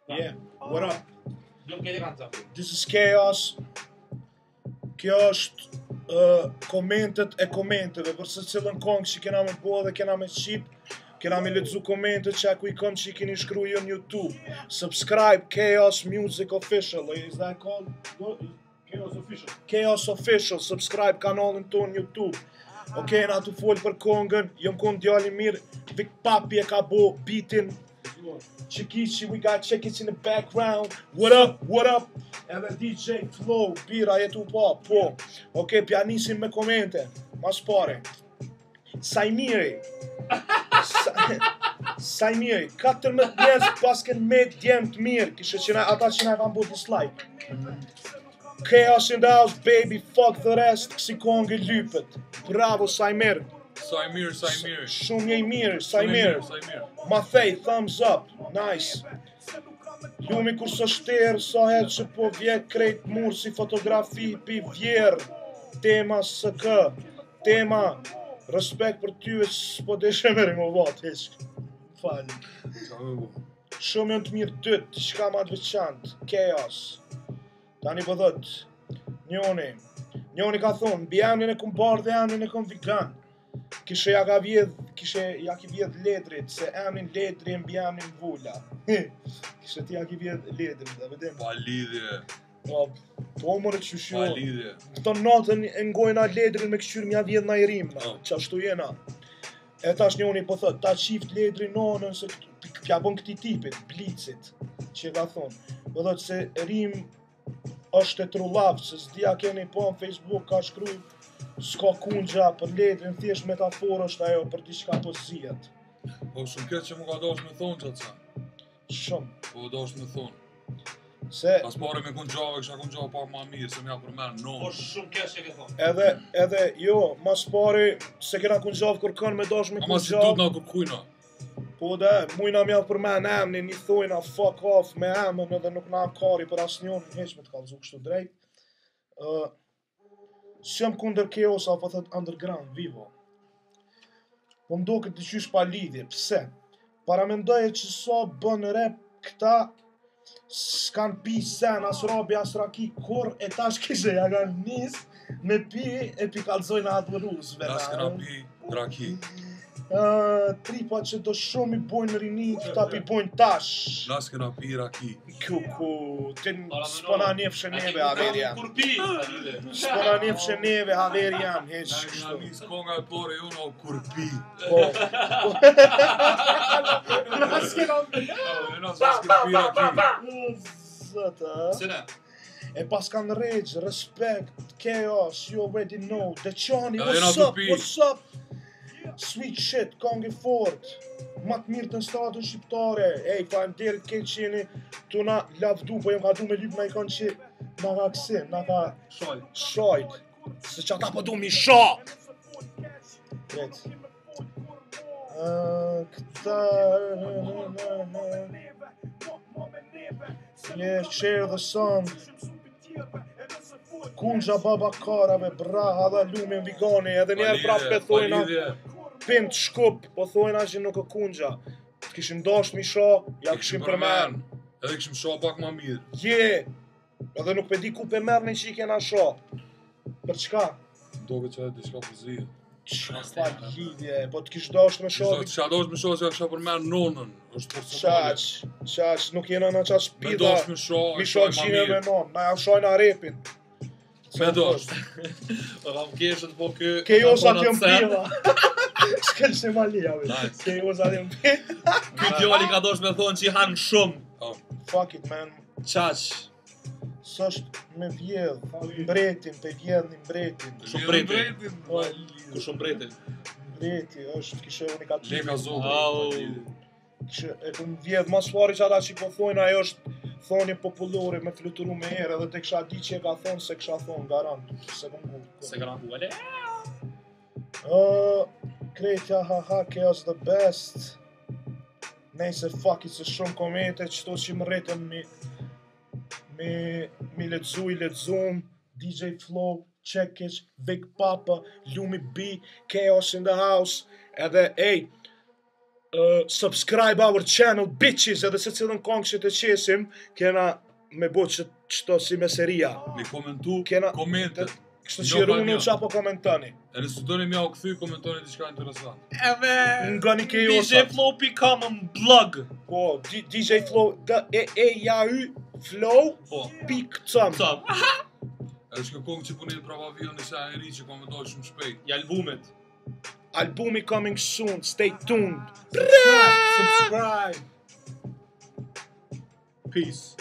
Yeah, what up? Nuk keni kanë This is Chaos. Kjo është komentet e komenteve, për se cilën kongë që kena me bo dhe kena me shqip, kena me lexu komentet që aku i kom që i keni shkru jo në YouTube. Subscribe Chaos Music Official, is that called? Chaos Official. Chaos Official, subscribe kanalin ton YouTube. Okej, na tu fol për kongën, jom kon djali mirë, Big Papi e ka bo beatin. Chikichi, we got Chikichi in the background. What up, what up? Edhe DJ Flow, bira jetu po. Okej, pianisim me komente. Mas pare. Sajmiri. Sajmiri, 14 njerëz pas kanë me djemë të mirë, kishe që ata që na kanë bu dislike. Chaos in the house, baby, fuck the rest, kësi kongi lypet. Bravo, Sajmir. Sajmir. Shumë jej mirë, Sajmir. Ma thej, thumbs up, nice. Lumi kur së shterë, sa herë që po vje krejt murë si fotografi pi vjerë. Tema SK, tema respekt për ty e s'po deshe meri më vatë, heq. Falë. Shumë janë të mirë dytë, të shka ma të veçantë, Chaos. Tani po dhët, njoni ka thonë, bi emnin e kum barë dhe emnin e kum vegan. Kishe ja ki vjedh ledrit, se emnin ledri e mbi emnin vula. Kishe ti ja ki vjedh ledrit, dhe vedem. Pa lidhje. Po mërë që shjo. Pa lidhje. Këto natën e ngojna ledrin me këshyr mja vjedh na i rimna, që ashtu jena. E tash njoni po thot, ta qift ledri nonën, se pja bon këti tipit, blicit, që ka thonë. Po thot se rim është e trullavë, se s'dia keni po në Facebook ka shkruj, s'ka kundja për ledrin, thjesht metaforë është ajo për diçka po zihet. Po shumë këtë që mu ka dash me thonë që atësa. Shumë. Po dash me thonë. Se Pas pare me kun gjave, kësha kun gjave pak ma mirë, se m'ja përmenë Po nonë. shumë kesh që ke thonë. edhe jo, mas pari se kena kun gjavë kërkën me dash me kun Ama si tut gjavë. na kërkujna. Po dhe, mujna mja përmen emnin, i thojna fuck off me emën edhe nuk na kari për asnjon, heq me të kalzu kështu drejt. S'jam kundër Chaos, apo thot underground, vivo. Po mdo këtë qysh pa lidhje, pse? Paramendoje që sa bën rap këta, s'kan pi sen, as robi, as raki, kur e tash kishe ja kanë nis, me pi e pi kalzojnë atë ruzve. Nas këna pi raki. Tripa që do shumë i bojnë rini, këta pi bojnë tash. Nas këna pi raki. Ku, s'pona njefshë neve, haveri jam. Kur pi, lidhe. S'pona njefshë neve, haveri jam, heq Na kësha kështu. nis konga e pare ju na kur pi. Po. Nas këna pi raki. Zëta. Sene? E pas kanë rage, respect, Chaos, you already know. Deçani, Edhe jena what's up? Sweet shit, Kongi Fort. Ma të mirë të në stratën shqiptare. Ej, faleminderit këtë që jeni tu na lavdu, po jem ka du me lyp na i kanë që na ka kësim, na ka shojt. Se që ata po du mi sho! Vet. Këta... Yeah, share the song. Kunxha baba karave, braha dhe lumin vigani, edhe njerë prap pe thojna pint shkup, po thojna që nuk e kunxha. Të kishim dasht mi sho, ja kishim përmen. Edhe kishim sho pak ma mirë. Edhe nuk pe di ku pe merrni që i kena sho. Për çka? Doke që e diçka përzije. Çka lidhje, po të kish dasht me sho. Që a dosh me sho që a kësha përmenë nonën. është personale. Qaq, nuk jena në qaq Me pida. dosh me sho, Mi e sho shoj ma qine me mirë. non, na ja shojna repin. Me dosh. Po kam keshët, po kë... Chaos atë jëm pila. Shkel se ma lija, Nice. Chaos atë jëm pila. Ky djali ka dosh me thonë që i hanë shumë. Fuck it, man. Qaq. S'është me vjedh, mbretin, pe vjedh një mbretin. Shumë breti. Ku shumë breti. Mbreti është, kishe unikativ. Leka zotë. Au. Kishe, e këm vjedh, mas pari që ata që po thojnë, ajo është thonje popullore me fluturu me herë, edhe te kisha di që e ka thonë, se kisha thonë, garant. Se këm gu. Se kanë buale. Krejtja, haha, Chaos the best. Nejse, fuck it, se shumë komete, qëto që më rritën mi lexum, DJ Flow, Chekic, Big Papa, Lumi B, Chaos in the house, edhe, ej, subscribe our channel, bitches, edhe se cilën kongë që të qesim, kena me bo qëto si meseria. Mi komentu, Kena- komente. Kështu që runu që apo komentoni. E nëse doni mja u këthy, komentoni diçka interesant. Edhe Nga një ke DJ josat. Flow become blog. Po, DJ Flow, D-E-E-J-A-Y, Flow, Po, pik cëm. sa? E është këngë që punit prapa avion se e ri që komentoj shumë shpejt. I albumet. Albumi coming soon, stay tuned. Subscribe. Peace.